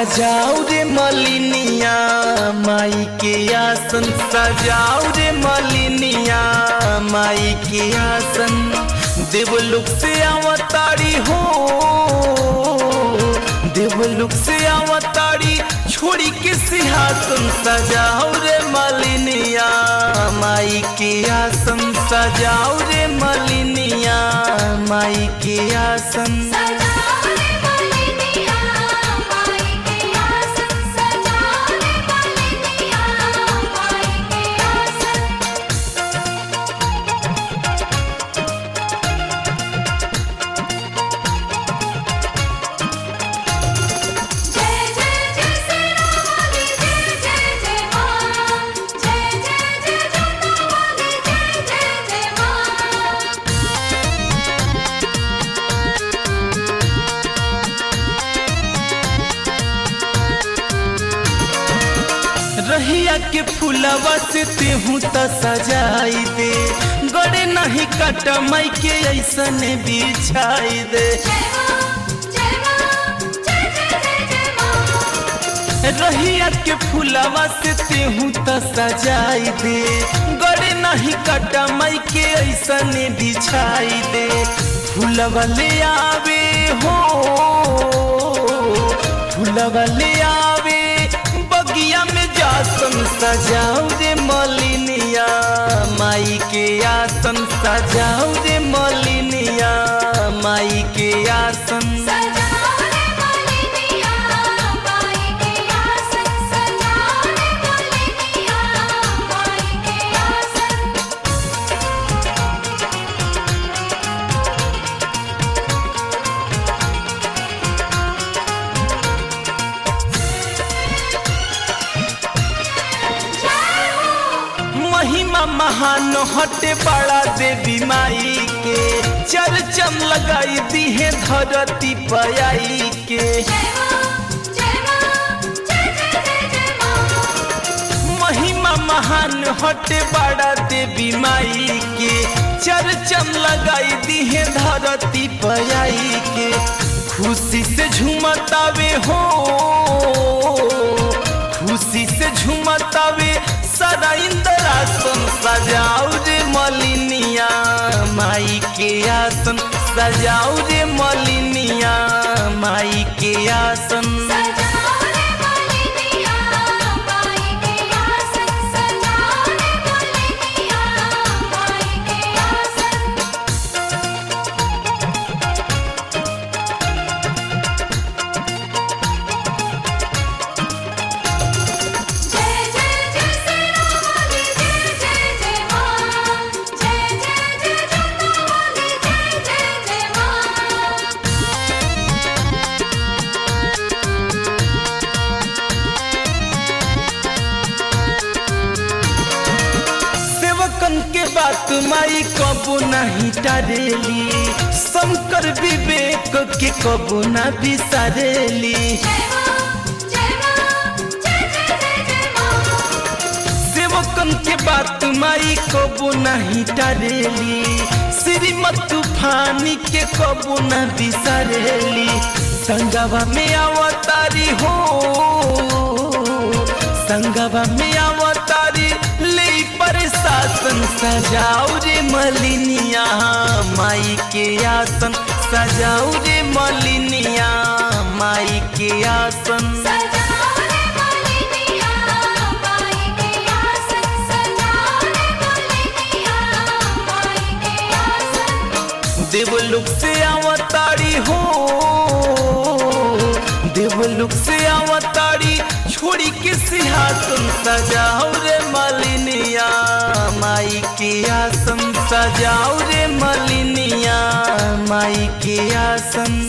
सजाऊ रे मलिनिया माई के आसन, सजाऊ रे मलिनिया माई के आसन। देवलोक से अवतारी हो, देवलोक से अवतारी छोड़ी के सिंहासन। सजाऊ रे मलिनिया माई के आसन, सजाऊ रे मलिनिया माई के आसन। रहिया के फूलवा से तेहू त सजाई दे, गड़े नहीं काट माई के ऐसने बिछाई दे। रहिया के फूलवा से तेहू त सजाई दे, गड़े नहीं काट माई के ऐसने बिछाई दे। फूलवा ले आवे हो, फूलवा ले आवे बगिया में जासन। सजाऊ रे मलिनिया माई के आसन, सजाऊ रे मलिनिया माई के आसन। महिमा महान हटे बड़ा देवी माई के, चरचम लगाई दी है धरती पयाई के। महिमा महान हटे बड़ा देवी माई के, चरचम लगाई दी है धरती पयाई के। खुशी से झूमतावे हो, खुशी से झूमतावे सारा इंद्रासन। सजाऊ रे मलिनिया माई के आसन, सजाऊ रे मलिनिया माई के आसन। के बात माई कबो नहीं टारेली, शंकर विवेक के कबो न बिसारेली। सेवकन के बात माई कबो नहीं टारेली, श्रीमत तूफानी के कबो न बिसारेली। संगवा में अवतारी हो, संगवा में अवतारी ले प्रशासन। सजाऊ रे मलिनिया माई के आसन, सजाऊ रे मलिनिया माई के आसन। देवलोक से अवतारी हो, देवलोक से अवतारी छोड़ी के सिंहासन। सजाऊ रे मलिनिया माई के आसन, सजाऊ रे मलिनिया माई के आसन।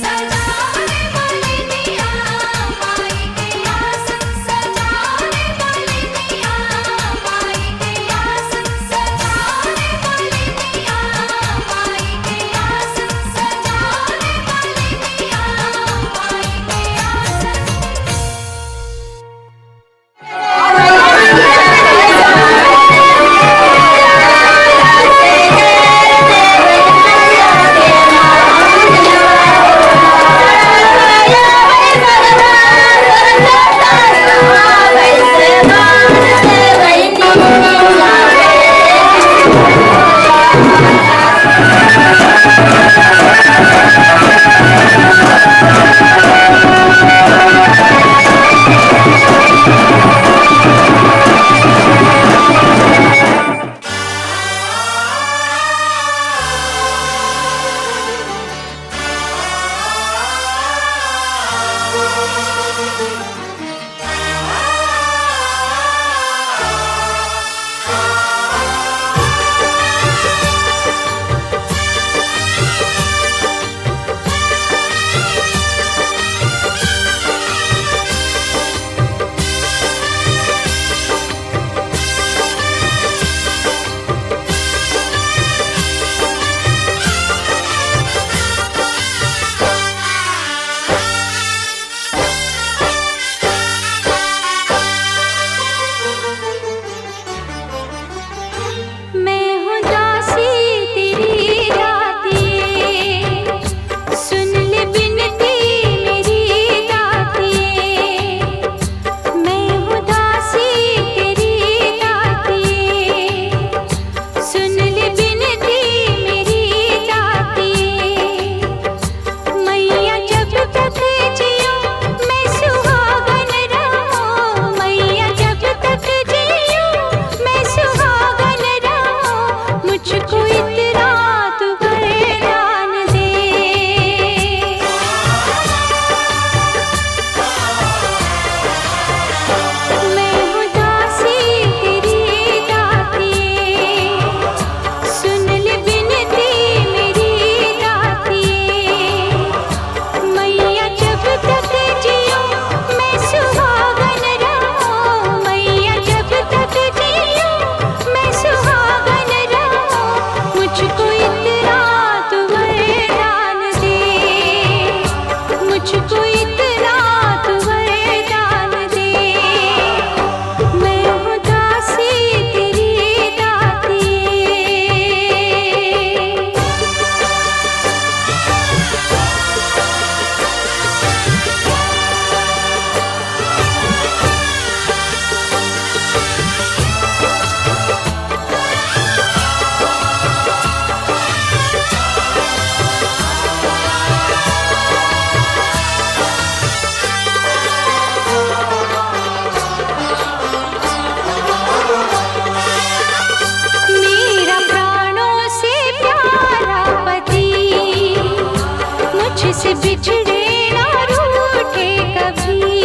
बिछड़े ना रूठे कभी।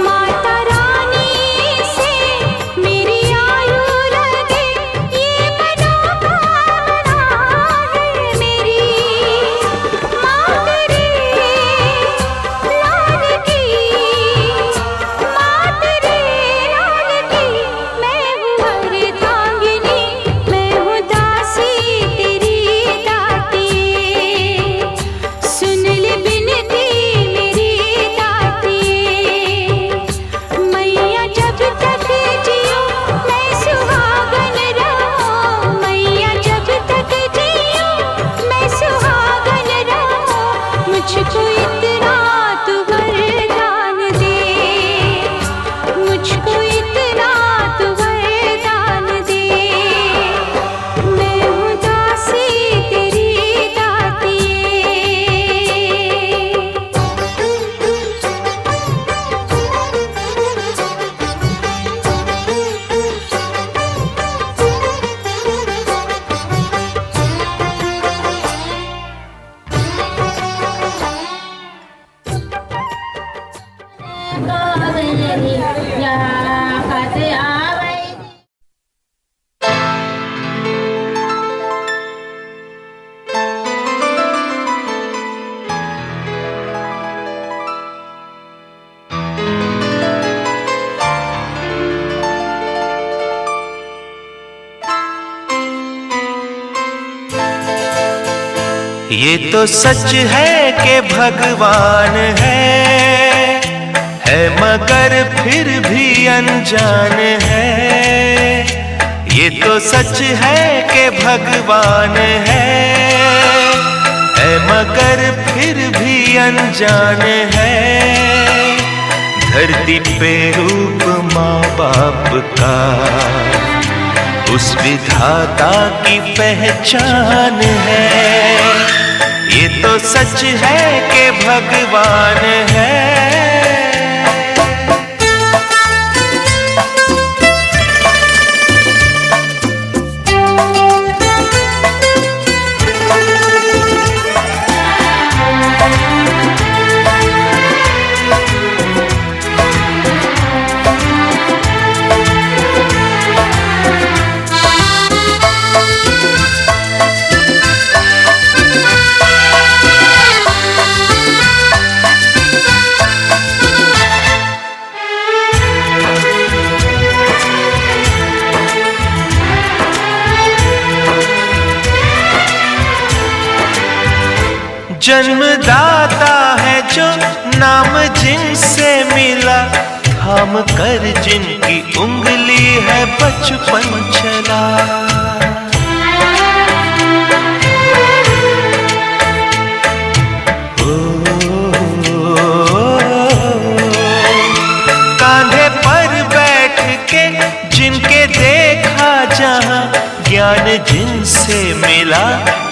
माता रानी से मेरी आयु लगे ये मनोकामना है मेरी। माँ तेरे लाल की, माँ तेरे लाल की, मैं हूँ अर्धांगिनी, मैं हूँ दासी तेरी दाती। सुन ले बिनती मेरी दाती। मैया जब तक जियो मैं सुहागन रहूं, मैया जब तक जियो मैं सुहागन रहूं। मुझको इतना तू वरदान दे, मुझको इतना तू वरदान दे। मैं हूँ दासी तेरी दाती। ये तो सच है कि भगवान है मगर फिर भी अनजान है। ये तो सच है कि भगवान है मगर फिर भी अनजान है। धरती पे रूप माँ बाप का उस विधाता की पहचान है। ये तो सच है कि भगवान है। जन्मदाता है जो नाम जिनसे मिला, थाम कर जिनकी उंगली है बचपन चला। कांधे पर बैठ के जिनके देखा जहां, ज्ञान जिनसे मिला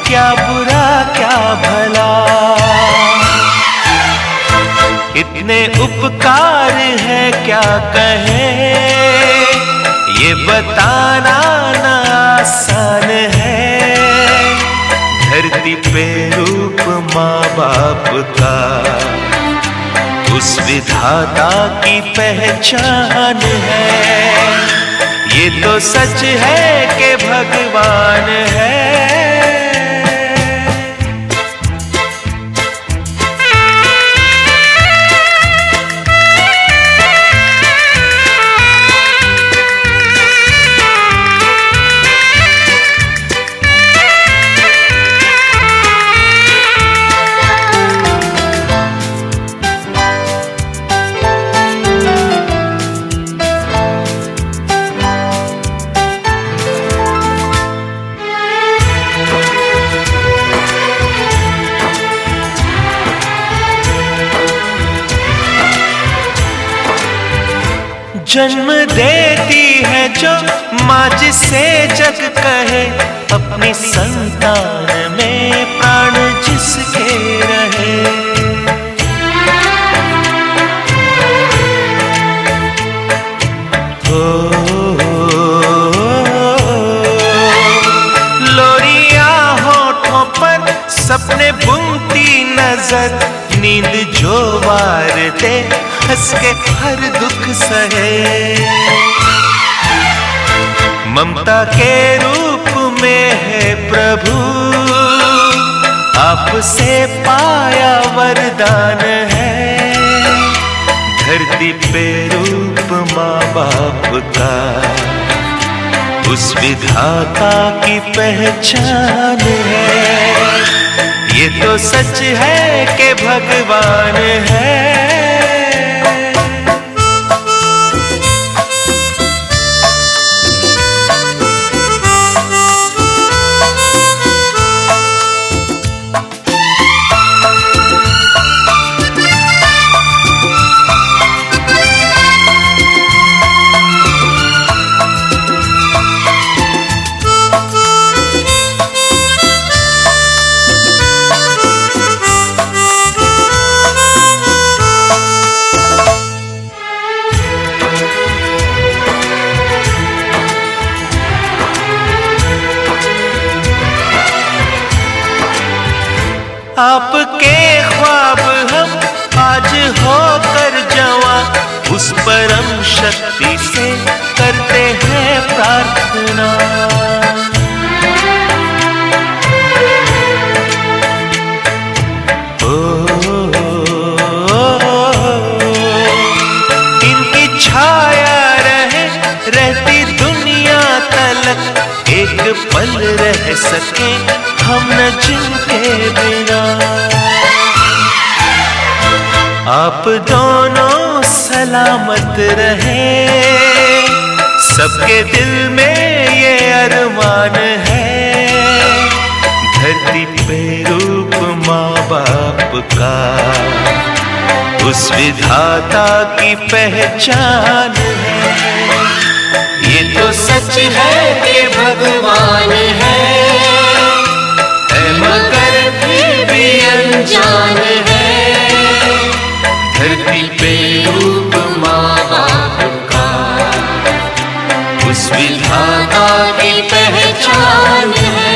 क्या बुरा क्या भला। इतने उपकार है क्या कहें, ये बताना ना आसान है। धरती पे रूप माँ बाप का उस विधाता की पहचान है। ये तो सच है कि भगवान है। जन्म देती है जो माँ जिसे जग कहे, अपनी संतान में प्राण जिसके रहे। लोरियां होठों पर सपने बुनती नजर नजर नींद जो वार दे, हंस के हर दुख सहे। ममता के रूप में है प्रभु, आपसे पाया वरदान है। धरती पे रूप माँ बाप का, उस विधाता की पहचान है। ये तो सच है कि भगवान है। आपके ख्वाब हम आज होकर जवां, उस परम शक्ति से करते हैं प्रार्थना। इनकी छाया रहती दुनिया तलक, एक पल रह सके हम न जिनके बिना। आप दोनों सलामत रहे, सबके दिल में ये अरमान है। धरती पे रूप माँ बाप का, उस विधाता की पहचान है। ये तो सच है कि भगवान है, मगर फिर भी अनजान है। धरती पे रूप माँ बाप का, उस विधाता की पहचान है।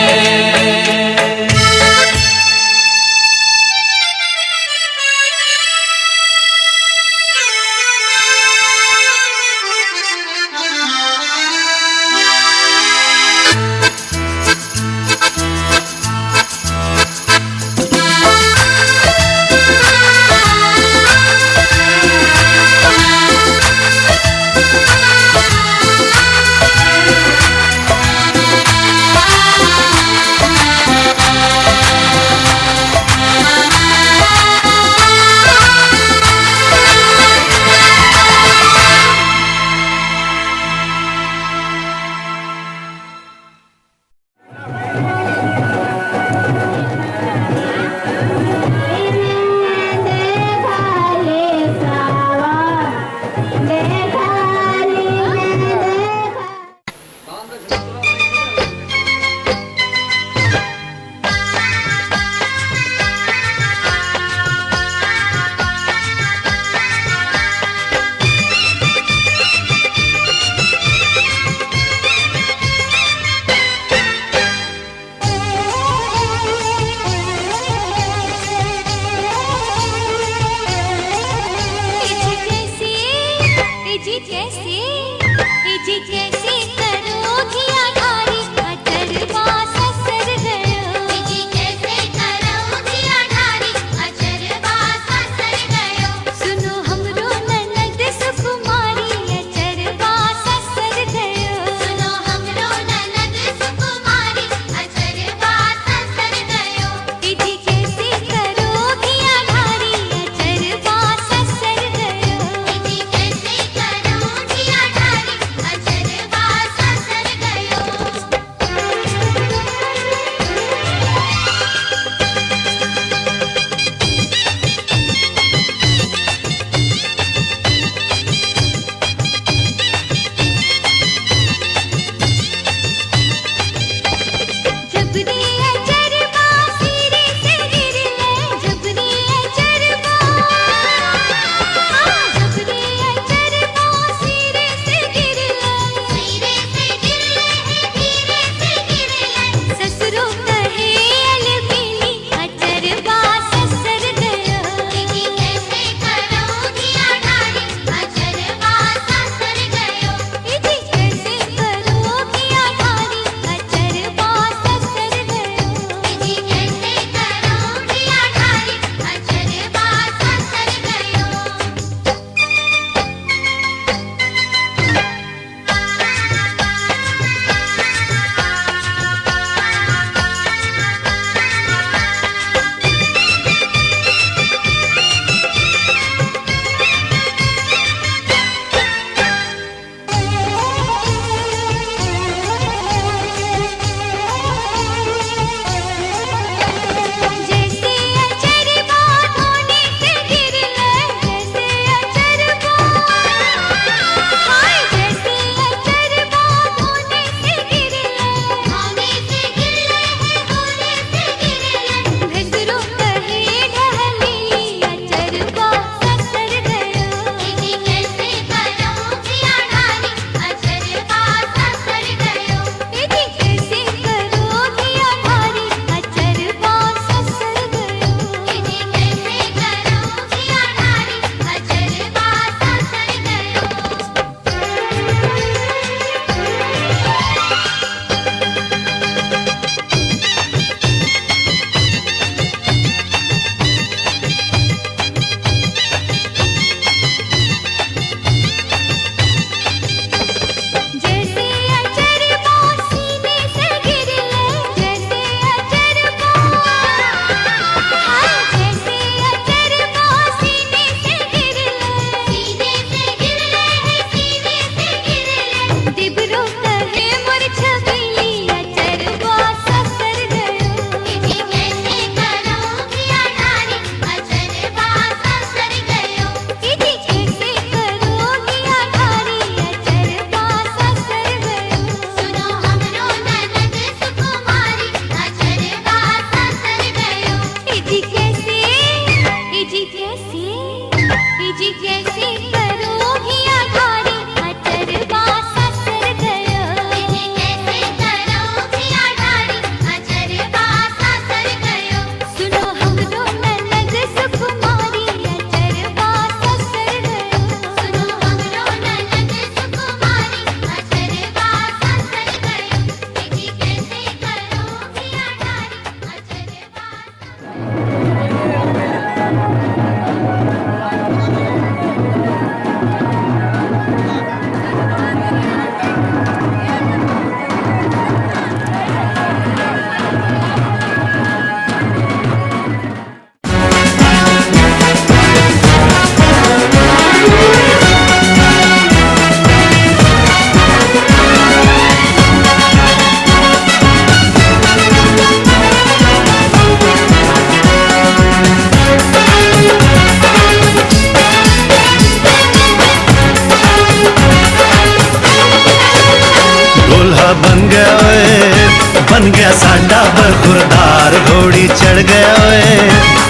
बन गया साडा बरखुरदार। घोड़ी चढ़ गया ओए,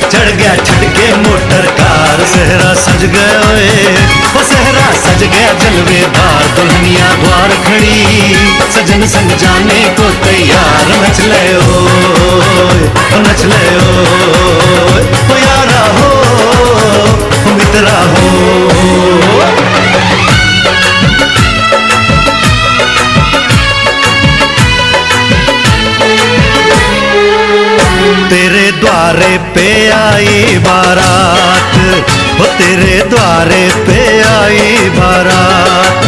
चढ़ गया छड़के मोटर कार। सहरा सज गया ओए, वो सहरा सज गया जलवेदार। दुल्हनिया द्वार खड़ी, सजन संग जाने को तैयार। नच ले ओए, नच ले ओए, ओ यारा हो, ओ मित्रा हो। तेरे द्वारे पे आई बारात, वो तेरे द्वारे पे आई बारात।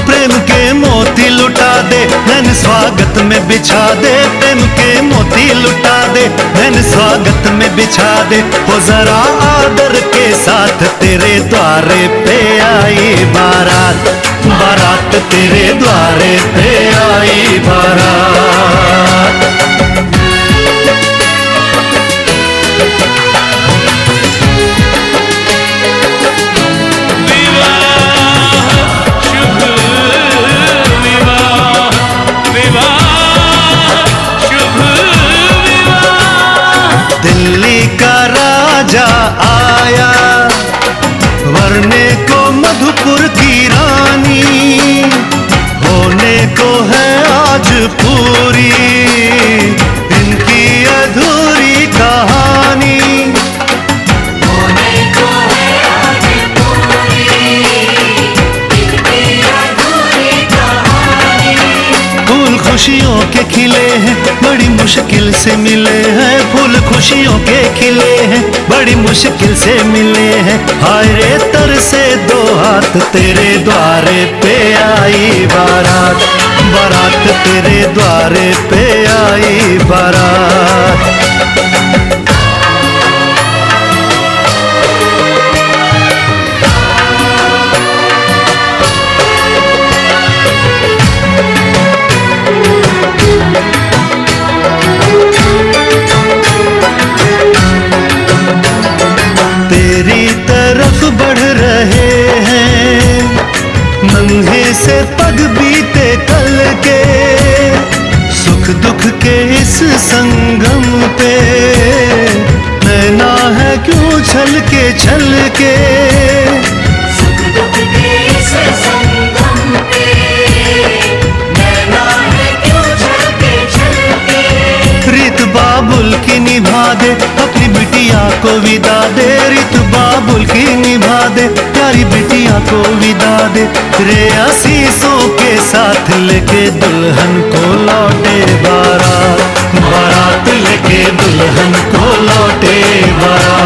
प्रेम के मोती लुटा दे, नैन स्वागत में बिछा दे। प्रेम के मोती लुटा दे, नैन स्वागत में बिछा दे। हो जरा आदर के साथ तेरे द्वारे पे आई बारात। बारात तेरे द्वारे पे आई बारात। दिल्ली का राजा आया, वरने को मधुपुर की रानी। होने को है आज पूरी इनकी अधूरी कहानी। होने को है आज पूरी इनकी अधूरी कहानी। फूल खुशियों के खिले हैं, बड़ी मुश्किल से मिले हैं। फूल खुशियों के खिले हैं, बड़ी मुश्किल से मिले हैं। हाय रे तर से दो हाथ, तेरे द्वारे पे आई बारात। बारात तेरे द्वारे पे आई बारात। तेरी तरफ बढ़ रहे हैं नन्हे से पग बीते कल के। सुख दुख के इस संगम पे नैना है क्यों छल के। सुख दुख के इस संगम पे नैना है क्यों छल के। रीत बाबुल की निभा दे, अपनी बिटिया को विदा दे। रीत बाबुल की निभा दे, प्यारी बिटिया को विदा दे। रे आशीषों के साथ लेके दुल्हन को लौटे बारात। बारात लेके दुल्हन को लौटे बारात।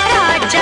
राजा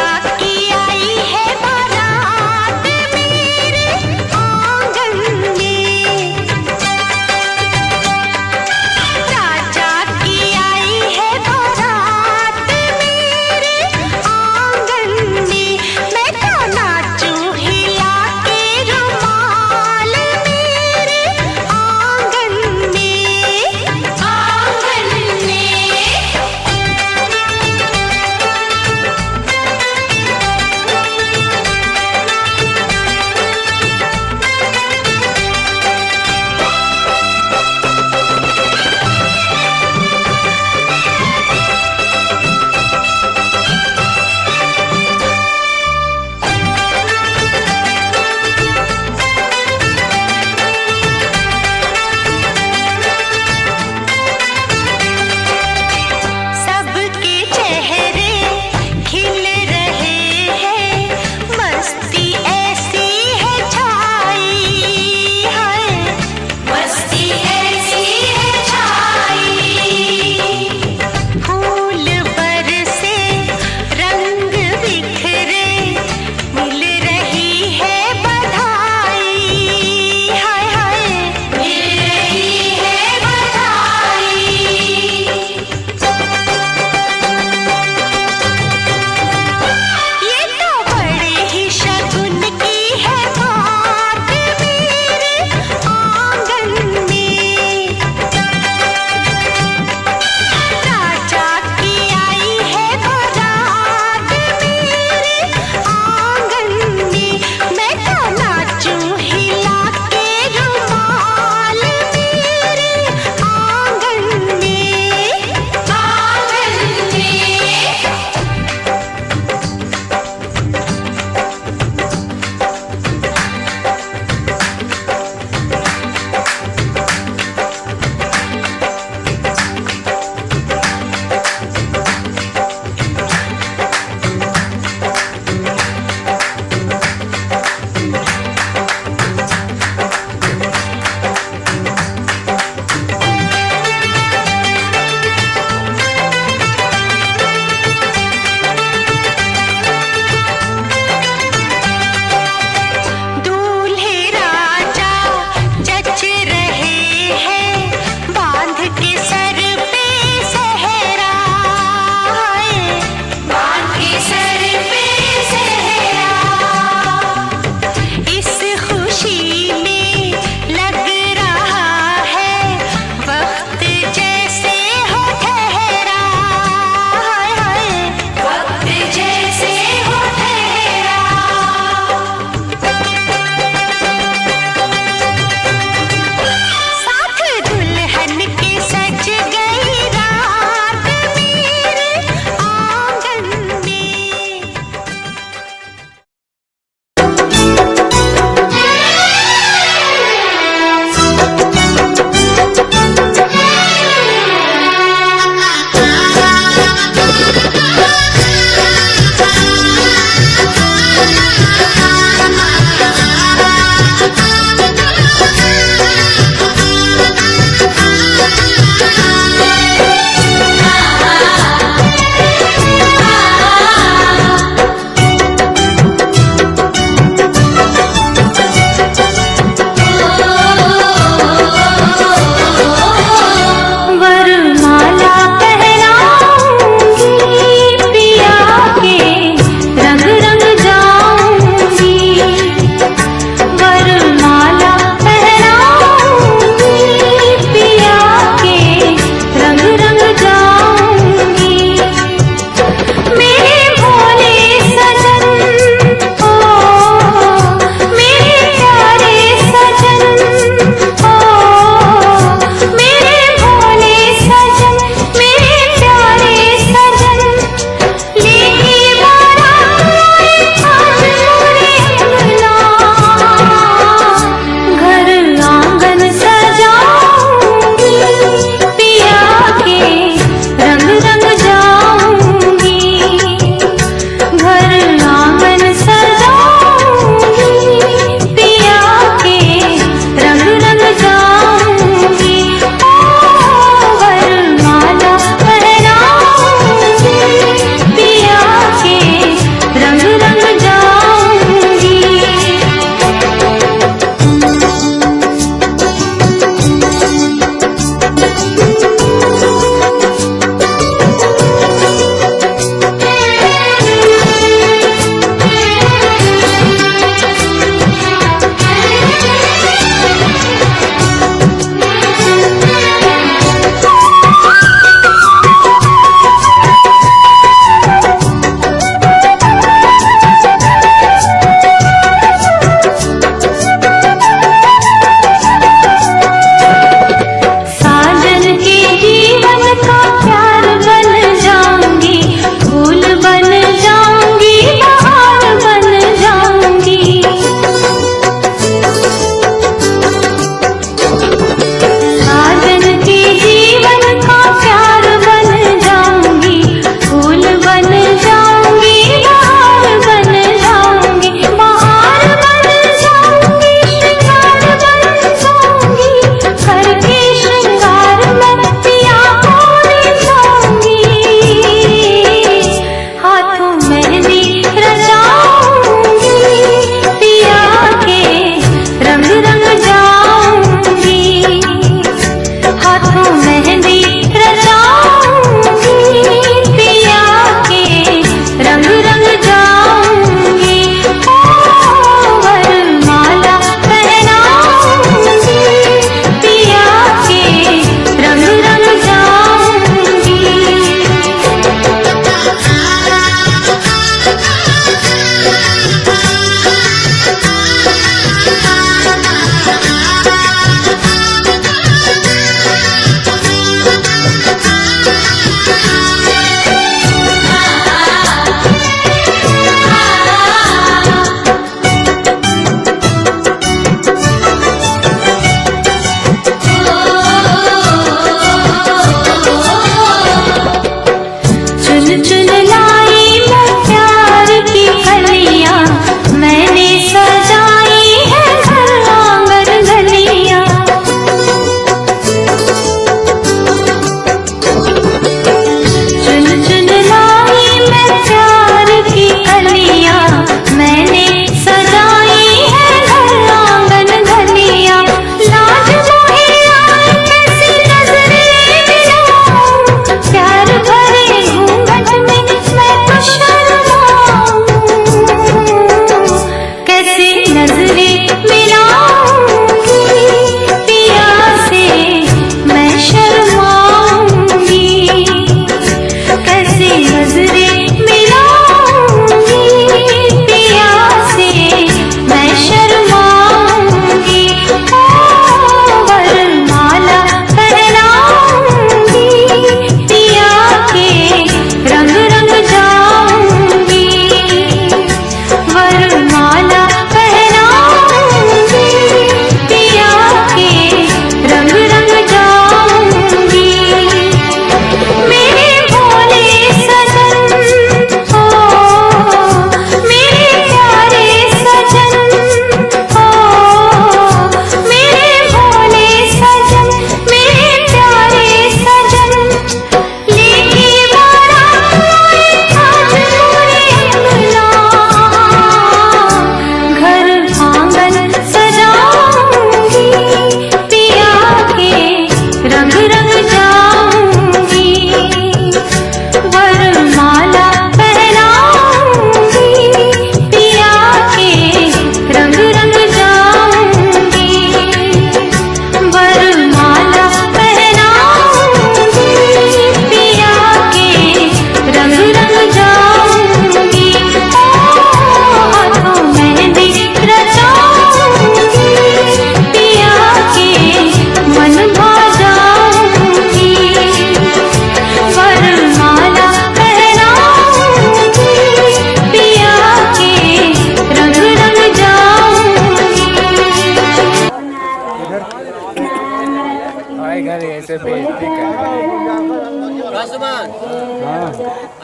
राजकुमार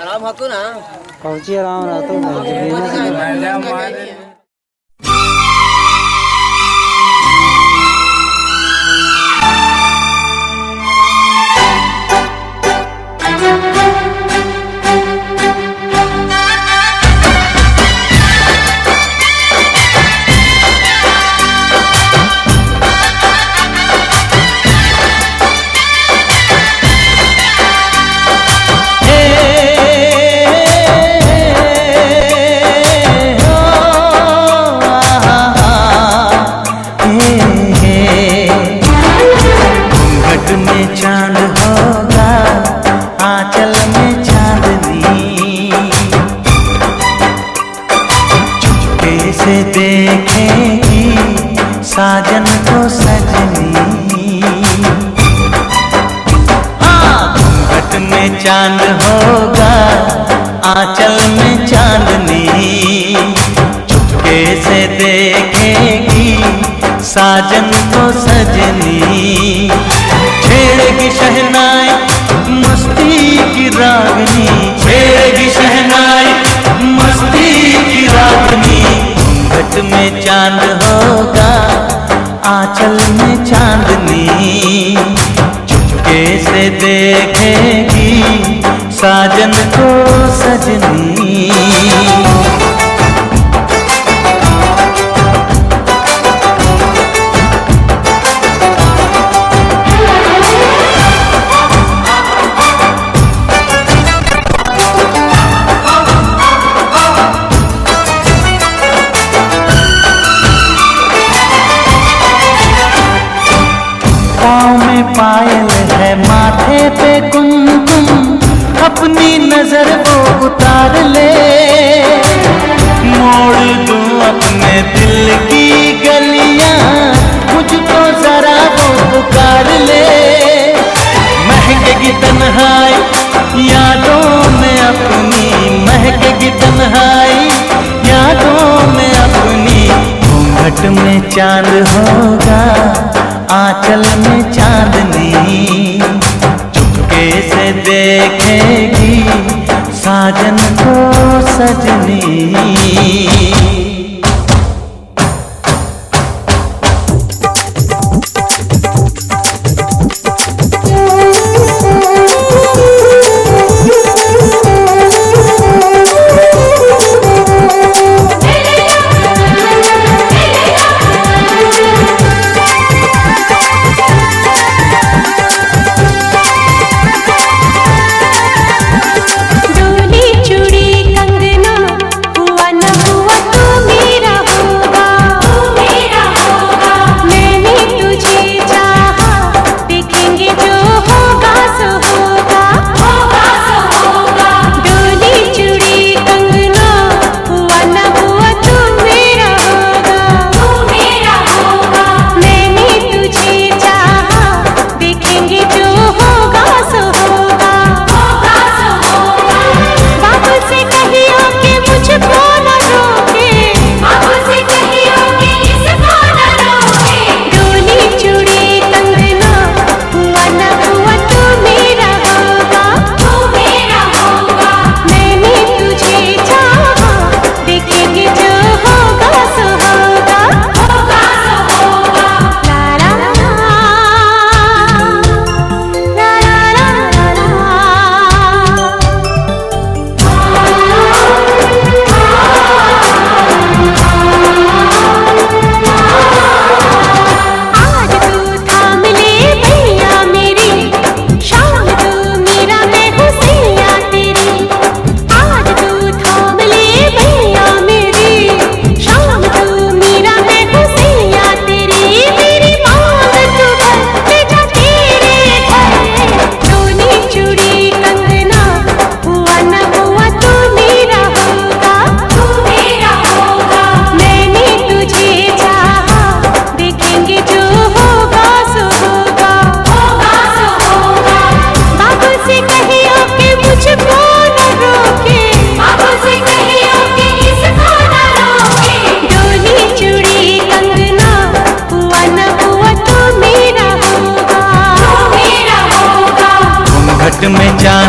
आराम हको ना पहुंची आराम रहा तो चांद होगा आंचल में चांदनी, चुपके से देखेगी साजन को सजनी। हाँ, घूंघट में चांद होगा आंचल में चांदनी, चुपके से देखेगी साजन को सजनी। छेड़ेगी शहनाई मस्ती की रागनी, छेड़ेगी शहनाई मस्ती की रागनी। घूंघट में चांद होगा आंचल में चांदनी, चुपके से देखेगी साजन को सजनी। पायल है माथे पे कुमकुम, अपनी नजर वो उतार ले। मोड़ दूं अपने दिल की गलियां, मुझको जरा वो पुकार ले। महकेगी तन्हाई यादों में अपनी, महकेगी तन्हाई यादों में अपनी। घूंघट में चांद होगा आंचल में चांदनी, चुपके से देखेगी साजन को सजनी। डोली चूड़ी कंगना हुआ न हुआ तो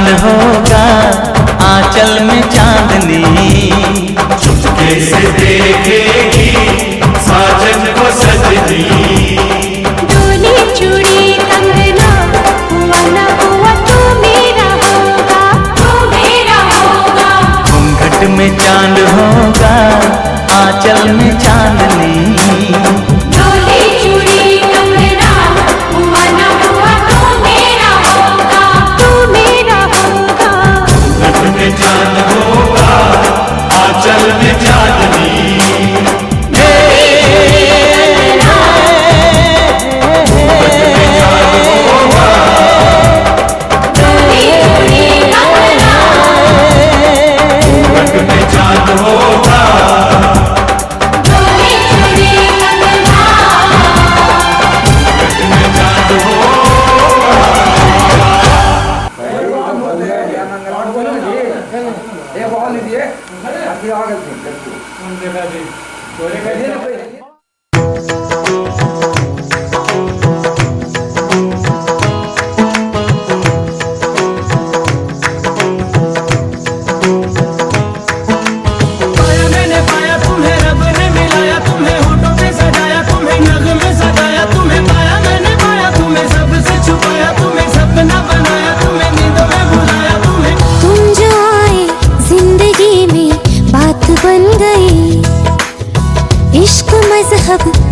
चांद होगा आंचल में चांदनी, चुपके से देखेगी साजन को सजनी। डोली चूड़ी कंगना हुआ न हुआ तू मेरा होगा, तू मेरा होगा। घूंघट में चांद होगा आंचल में चांदनी, डोली चूड़ी कंगना हुआ न हुआ तू मेरा होगा, तू मेरा होगा। घूंघट में चांद होगा आंचल में चांदनी।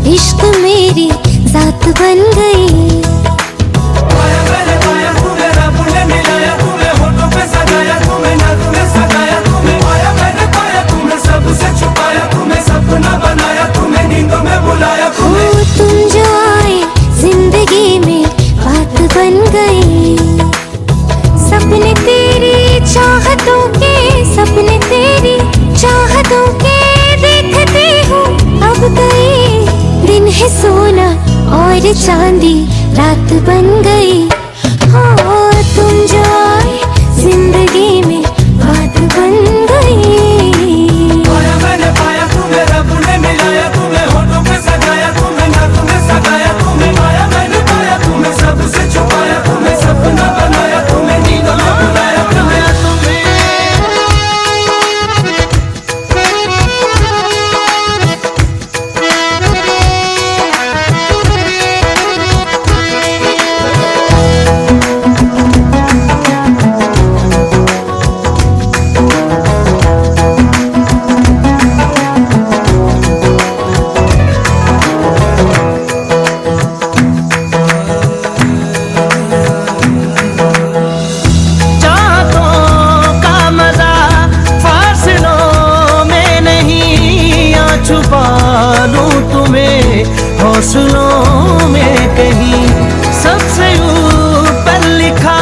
इश्क मेरी जात बन गई। पाया मैंने पाया तुम्हें रब ने मिलाया, तुम्हें होठों पे सजाया, तुम्हें नग में सजाया, तुम्हें पाया मैंने पाया, तुम्हें सबसे छुपाया, तुम्हें सपना बनाया, तुम्हें नींदों में बुलाया। ओ तुम जो आए जिंदगी में बात बन गई। सपने तेरी चाहतों के, सपने तेरी चाहतों के देखते हो अब गए। दिन है सोना और चांदी रात बन गई। हाँ तुम जो आए जिंदगी में बात बन गई। पाया मैंने पाया, तुम्हें रब ने मिलाया, तुम्हें होठों पे सजाया, तुम्हें नग में सजाया, तुम्हें पाया मैंने पाया, तुम्हें सबसे छुपाया, तुम्हें सपना बनाया, तुम्हें नींदों में बुलाया, बुलाया तुम्हें। छुपा लूं तुम्हें हौसलों में कहीं, सबसे ऊपर लिखा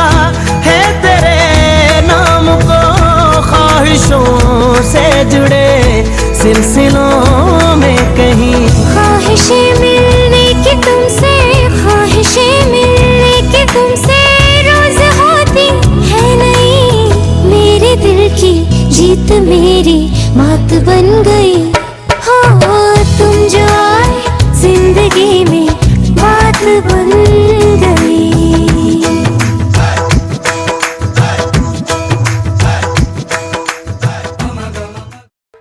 है तेरे नाम को, ख्वाहिशों से जुड़े सिलसिलों में कहीं। ख्वाहिशें मिलने की तुमसे, ख्वाहिशें मिलने की तुमसे रोज होती है नहीं। मेरे दिल की जीत मेरी मात बन गई।